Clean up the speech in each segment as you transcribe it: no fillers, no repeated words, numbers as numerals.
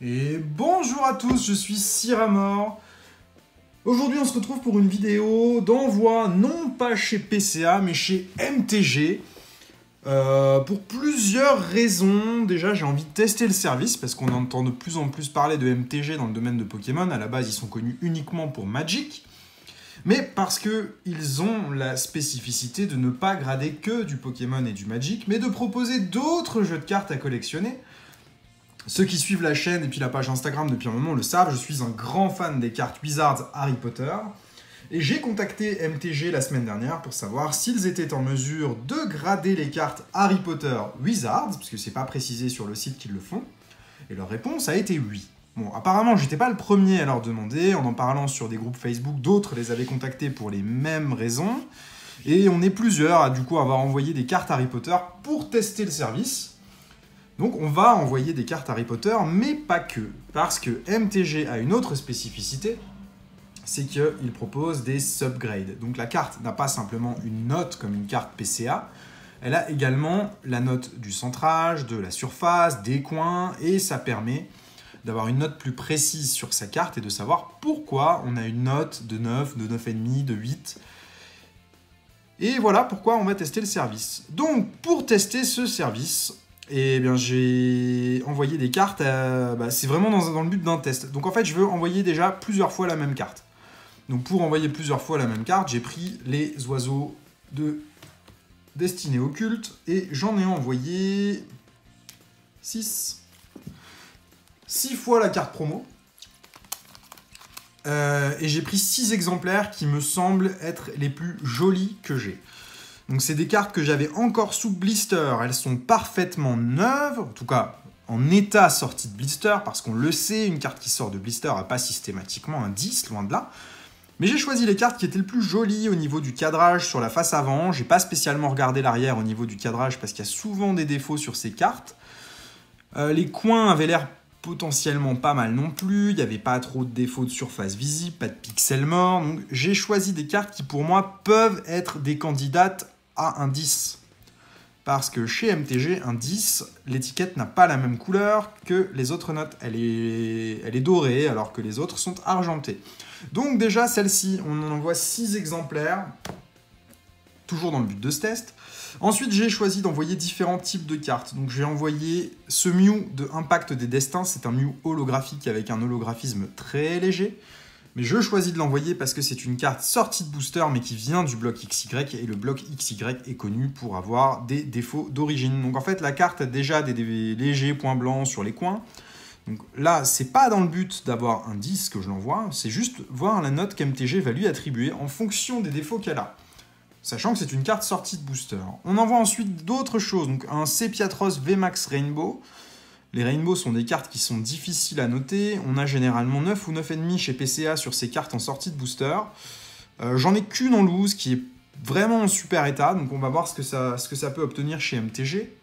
Et bonjour à tous, je suis Siramor. Aujourd'hui on se retrouve pour une vidéo d'envoi non pas chez PCA mais chez MTG. Pour plusieurs raisons. Déjà j'ai envie de tester le service parce qu'on entend de plus en plus parler de MTG dans le domaine de Pokémon. À la base ils sont connus uniquement pour Magic. Mais parce qu'ils ont la spécificité de ne pas grader que du Pokémon et du Magic, mais de proposer d'autres jeux de cartes à collectionner. Ceux qui suivent la chaîne et puis la page Instagram depuis un moment le savent, je suis un grand fan des cartes Wizards Harry Potter. Et j'ai contacté MTG la semaine dernière pour savoir s'ils étaient en mesure de grader les cartes Harry Potter Wizards, parce que c'est pas précisé sur le site qu'ils le font. Et leur réponse a été oui. Bon, apparemment, j'étais pas le premier à leur demander. En parlant sur des groupes Facebook, d'autres les avaient contactés pour les mêmes raisons. Et on est plusieurs à du coup avoir envoyé des cartes Harry Potter pour tester le service. Donc on va envoyer des cartes Harry Potter, mais pas que. Parce que MTG a une autre spécificité, c'est qu'il propose des subgrades. Donc la carte n'a pas simplement une note comme une carte PCA, elle a également la note du centrage, de la surface, des coins, et ça permet d'avoir une note plus précise sur sa carte et de savoir pourquoi on a une note de 9, de 9,5, de 8. Et voilà pourquoi on va tester le service. Donc pour tester ce service, eh bien, j'ai envoyé des cartes, c'est vraiment dans le but d'un test. Donc en fait, je veux envoyer déjà plusieurs fois la même carte. Donc pour envoyer plusieurs fois la même carte, j'ai pris les oiseaux de Destinée Occulte et j'en ai envoyé 6. 6 fois la carte promo. Et j'ai pris 6 exemplaires qui me semblent être les plus jolis que j'ai. Donc c'est des cartes que j'avais encore sous blister, elles sont parfaitement neuves, en tout cas en état sortie de blister, parce qu'on le sait, une carte qui sort de blister n'a pas systématiquement un 10, loin de là. Mais j'ai choisi les cartes qui étaient le plus jolies au niveau du cadrage sur la face avant, j'ai pas spécialement regardé l'arrière au niveau du cadrage parce qu'il y a souvent des défauts sur ces cartes. Les coins avaient l'air potentiellement pas mal non plus, il n'y avait pas trop de défauts de surface visible, pas de pixels morts, donc j'ai choisi des cartes qui pour moi peuvent être des candidates à un 10. Parce que chez MTG, un 10, l'étiquette n'a pas la même couleur que les autres notes. Elle est dorée alors que les autres sont argentées. Donc déjà, celle-ci, on en envoie 6 exemplaires, toujours dans le but de ce test. Ensuite, j'ai choisi d'envoyer différents types de cartes. Donc j'ai envoyé ce Mew de Impact des Destins, c'est un Mew holographique avec un holographisme très léger. Mais je choisis de l'envoyer parce que c'est une carte sortie de booster mais qui vient du bloc XY et le bloc XY est connu pour avoir des défauts d'origine. Donc en fait la carte a déjà des légers points blancs sur les coins. Donc là c'est pas dans le but d'avoir un 10 que je l'envoie, c'est juste voir la note qu'MTG va lui attribuer en fonction des défauts qu'elle a. Sachant que c'est une carte sortie de booster. On envoie ensuite d'autres choses, donc un Sepiatros VMAX Rainbow. Les Rainbows sont des cartes qui sont difficiles à noter. On a généralement 9 ou 9,5 chez PCA sur ces cartes en sortie de booster. J'en ai qu'une en loose qui est vraiment en super état. Donc on va voir ce que ça peut obtenir chez MTG.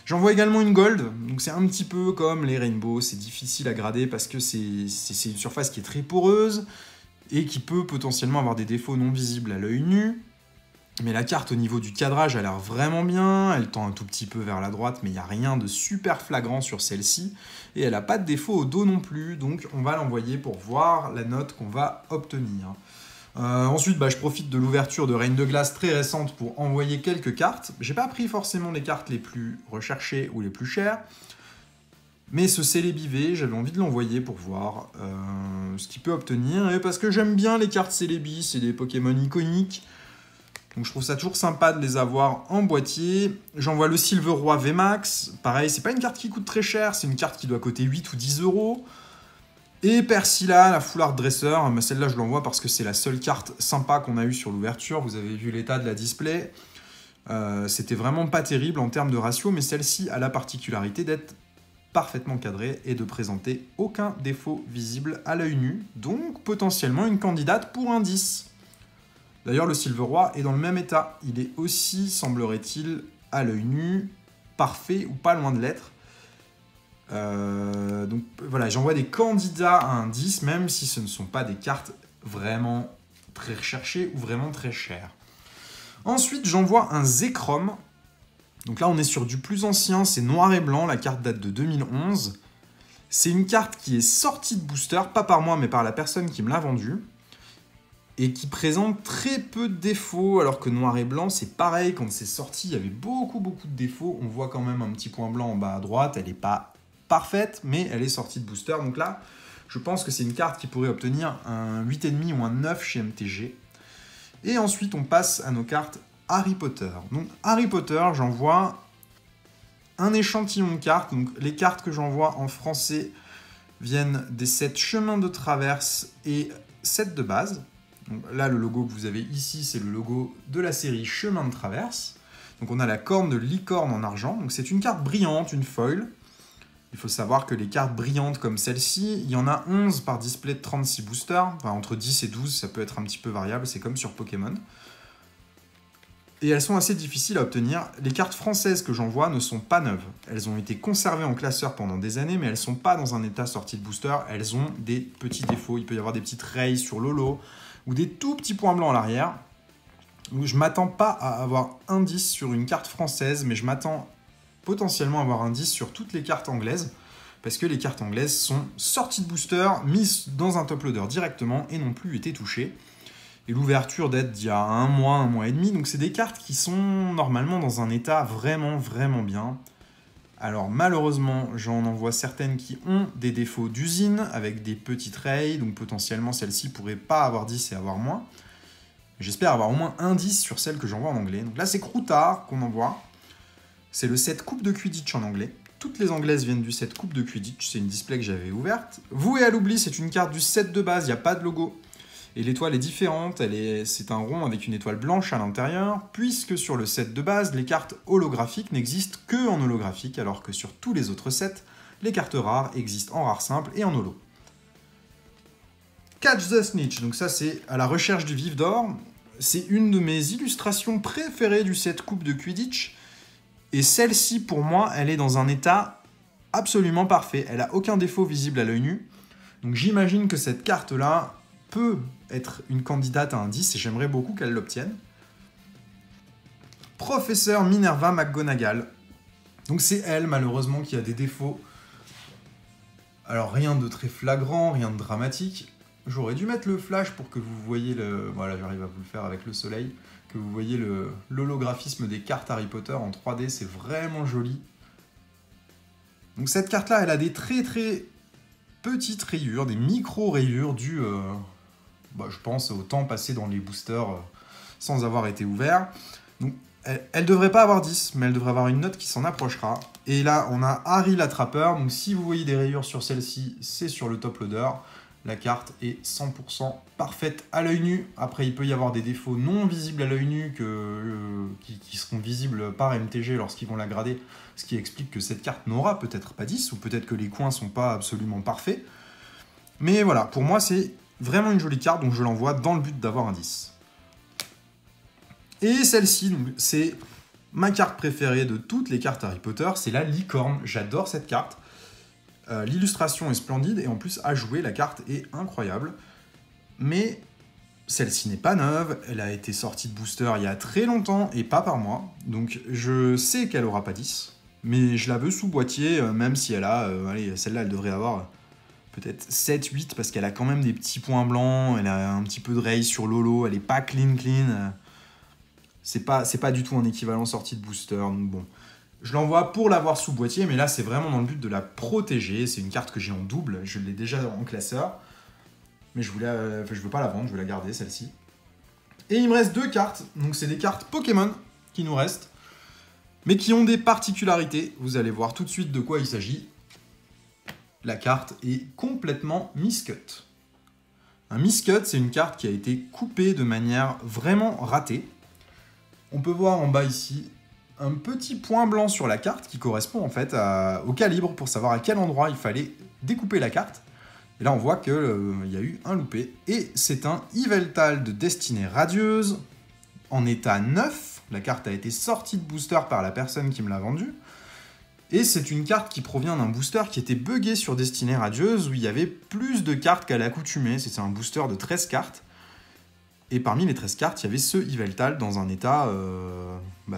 J'envoie également une Gold. Donc c'est un petit peu comme les Rainbows. C'est difficile à grader parce que c'est une surface qui est très poreuse et qui peut potentiellement avoir des défauts non visibles à l'œil nu. Mais la carte au niveau du cadrage a l'air vraiment bien, elle tend un tout petit peu vers la droite, mais il n'y a rien de super flagrant sur celle-ci. Et elle n'a pas de défaut au dos non plus, donc on va l'envoyer pour voir la note qu'on va obtenir. Ensuite, je profite de l'ouverture de Reign de Glace très récente pour envoyer quelques cartes. J'ai pas pris forcément les cartes les plus recherchées ou les plus chères, mais ce Celebi, j'avais envie de l'envoyer pour voir ce qu'il peut obtenir. Et parce que j'aime bien les cartes Celebi, c'est des Pokémon iconiques. Donc je trouve ça toujours sympa de les avoir en boîtier. J'envoie le Silver Roi VMAX. Pareil, c'est pas une carte qui coûte très cher, c'est une carte qui doit coûter 8 ou 10 euros. Et Persila, la Foulard Dresser. Celle-là, je l'envoie parce que c'est la seule carte sympa qu'on a eue sur l'ouverture. Vous avez vu l'état de la display. C'était vraiment pas terrible en termes de ratio, mais celle-ci a la particularité d'être parfaitement cadrée et de présenter aucun défaut visible à l'œil nu. Donc potentiellement une candidate pour un 10. D'ailleurs, le Silver Roi est dans le même état. Il est aussi, semblerait-il, à l'œil nu, parfait ou pas loin de l'être. Donc voilà, j'envoie des candidats à un 10, même si ce ne sont pas des cartes vraiment très recherchées ou vraiment très chères. Ensuite, j'envoie un Zekrom. Donc là, on est sur du plus ancien, c'est noir et blanc, la carte date de 2011. C'est une carte qui est sortie de booster, pas par moi mais par la personne qui me l'a vendue, et qui présente très peu de défauts, alors que noir et blanc c'est pareil, quand c'est sorti il y avait beaucoup de défauts, on voit quand même un petit point blanc en bas à droite, elle n'est pas parfaite mais elle est sortie de booster, donc là je pense que c'est une carte qui pourrait obtenir un 8,5 ou un 9 chez MTG. Et ensuite on passe à nos cartes Harry Potter. Donc Harry Potter, j'envoie un échantillon de cartes, donc les cartes que j'envoie en français viennent des sets Chemins de Traverse et sets de base. Donc là, le logo que vous avez ici, c'est le logo de la série Chemin de Traverse. Donc on a la corne de licorne en argent. Donc c'est une carte brillante, une foil. Il faut savoir que les cartes brillantes comme celle-ci, il y en a 11 par display de 36 boosters. Enfin, entre 10 et 12, ça peut être un petit peu variable, c'est comme sur Pokémon. Et elles sont assez difficiles à obtenir. Les cartes françaises que j'envoie ne sont pas neuves. Elles ont été conservées en classeur pendant des années, mais elles ne sont pas dans un état sorti de booster. Elles ont des petits défauts. Il peut y avoir des petites rayes sur l'holo ou des tout petits points blancs à l'arrière. Je ne m'attends pas à avoir un 10 sur une carte française, mais je m'attends potentiellement à avoir un 10 sur toutes les cartes anglaises, parce que les cartes anglaises sont sorties de booster, mises dans un top loader directement et n'ont plus été touchées. Et l'ouverture date d'il y a un mois et demi, donc c'est des cartes qui sont normalement dans un état vraiment bien. Alors malheureusement, j'en envoie certaines qui ont des défauts d'usine, avec des petites rayes, donc potentiellement celle-ci pourrait pas avoir 10 et avoir moins. J'espère avoir au moins un 10 sur celle que j'envoie en anglais. Donc là c'est Croutard qu'on envoie. C'est le set Coupe de Quidditch en anglais. Toutes les anglaises viennent du set Coupe de Quidditch, c'est une display que j'avais ouverte. Voué à l'oubli, c'est une carte du set de base, il n'y a pas de logo. Et l'étoile est différente, c'est un rond avec une étoile blanche à l'intérieur, puisque sur le set de base, les cartes holographiques n'existent que en holographique, alors que sur tous les autres sets, les cartes rares existent en rare simple et en holo. Catch the Snitch, donc ça c'est à la recherche du vif d'or. C'est une de mes illustrations préférées du set Coupe de Quidditch. Et celle-ci, pour moi, elle est dans un état absolument parfait. Elle n'a aucun défaut visible à l'œil nu. Donc j'imagine que cette carte-là peut être une candidate à un 10 et j'aimerais beaucoup qu'elle l'obtienne. Professeur Minerva McGonagall. Donc c'est elle, malheureusement, qui a des défauts. Alors rien de très flagrant, rien de dramatique. J'aurais dû mettre le flash pour que vous voyez le... Voilà, j'arrive à vous le faire avec le soleil. Que vous voyez l'holographisme des cartes Harry Potter en 3D, c'est vraiment joli. Donc cette carte-là, elle a des très petites rayures, des micro-rayures dues, je pense, au temps passé dans les boosters sans avoir été ouvert. Donc elle devrait pas avoir 10, mais elle devrait avoir une note qui s'en approchera. Et là, on a Harry l'attrapeur, donc si vous voyez des rayures sur celle-ci, c'est sur le top loader. La carte est 100% parfaite à l'œil nu. Après, il peut y avoir des défauts non visibles à l'œil nu qui seront visibles par MTG lorsqu'ils vont la grader, ce qui explique que cette carte n'aura peut-être pas 10, ou peut-être que les coins sont pas absolument parfaits. Mais voilà, pour moi, c'est vraiment une jolie carte, donc je l'envoie dans le but d'avoir un 10. Et celle-ci, c'est ma carte préférée de toutes les cartes Harry Potter, c'est la licorne. J'adore cette carte. L'illustration est splendide et en plus à jouer, la carte est incroyable. Mais celle-ci n'est pas neuve, elle a été sortie de booster il y a très longtemps et pas par moi. Donc je sais qu'elle aura pas 10, mais je la veux sous boîtier, même si elle a... allez, celle-là elle devrait avoir peut-être 7, 8, parce qu'elle a quand même des petits points blancs, elle a un petit peu de rails sur l'holo, elle est pas clean. C'est pas du tout un équivalent sorti de booster, donc bon... Je l'envoie pour l'avoir sous boîtier, mais là, c'est vraiment dans le but de la protéger. C'est une carte que j'ai en double, je l'ai déjà en classeur. Mais je veux pas la vendre, je veux la garder, celle-ci. Et il me reste 2 cartes. Donc, c'est des cartes Pokémon qui nous restent, mais qui ont des particularités. Vous allez voir tout de suite de quoi il s'agit. La carte est complètement miscut. Un miscut, c'est une carte qui a été coupée de manière vraiment ratée. On peut voir en bas ici... un petit point blanc sur la carte qui correspond en fait au calibre pour savoir à quel endroit il fallait découper la carte. Et là on voit qu'il y a eu un loupé. Et c'est un Yveltal de Destinée Radieuse en état 9. La carte a été sortie de booster par la personne qui me l'a vendue. Et c'est une carte qui provient d'un booster qui était buggé sur Destinée Radieuse où il y avait plus de cartes qu'à l'accoutumée. C'était un booster de 13 cartes. Et parmi les 13 cartes, il y avait ce Yveltal dans un état,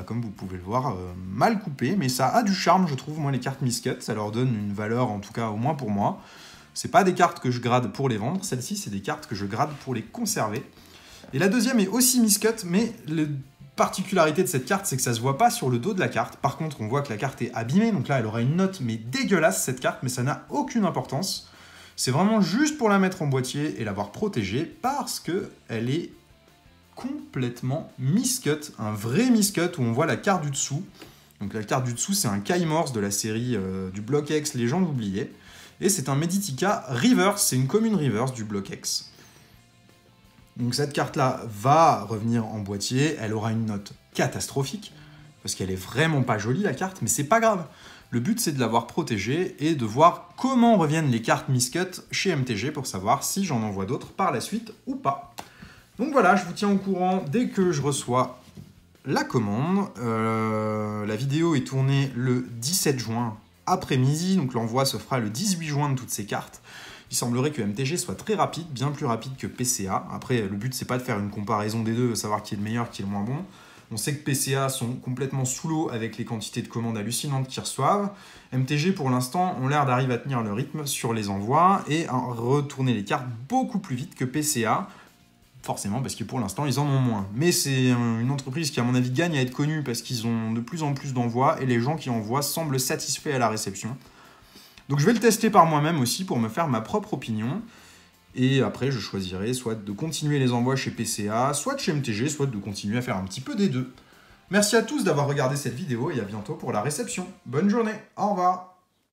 comme vous pouvez le voir, mal coupé. Mais ça a du charme, je trouve, moi, les cartes Miscut. Ça leur donne une valeur, en tout cas, au moins pour moi. C'est pas des cartes que je grade pour les vendre. Celles-ci, c'est des cartes que je grade pour les conserver. Et la deuxième est aussi Miscut, mais la particularité de cette carte, c'est que ça se voit pas sur le dos de la carte. Par contre, on voit que la carte est abîmée. Donc là, elle aura une note, mais dégueulasse, cette carte. Mais ça n'a aucune importance. C'est vraiment juste pour la mettre en boîtier et l'avoir protégée parce qu'elle est complètement miscut, un vrai miscut où on voit la carte du dessous. Donc la carte du dessous, c'est un Kai Morse de la série du bloc X Légende oubliée. Et c'est un Meditica Reverse, c'est une commune reverse du bloc X. Donc cette carte-là va revenir en boîtier, elle aura une note catastrophique, parce qu'elle est vraiment pas jolie la carte, mais c'est pas grave. Le but c'est de l'avoir protégée et de voir comment reviennent les cartes miscut chez MTG pour savoir si j'en envoie d'autres par la suite ou pas. Donc voilà, je vous tiens au courant dès que je reçois la commande. La vidéo est tournée le 17 juin après-midi, donc l'envoi se fera le 18 juin de toutes ces cartes. Il semblerait que MTG soit très rapide, bien plus rapide que PCA. Après, le but c'est pas de faire une comparaison des deux, de savoir qui est le meilleur, qui est le moins bon. On sait que PCA sont complètement sous l'eau avec les quantités de commandes hallucinantes qu'ils reçoivent. MTG, pour l'instant, ont l'air d'arriver à tenir le rythme sur les envois et à retourner les cartes beaucoup plus vite que PCA. Forcément, parce que pour l'instant, ils en ont moins. Mais c'est une entreprise qui, à mon avis, gagne à être connue parce qu'ils ont de plus en plus d'envois et les gens qui envoient semblent satisfaits à la réception. Donc je vais le tester par moi-même aussi pour me faire ma propre opinion. Et après, je choisirai soit de continuer les envois chez PCA, soit de chez MTG, soit de continuer à faire un petit peu des deux. Merci à tous d'avoir regardé cette vidéo et à bientôt pour la réception. Bonne journée, au revoir.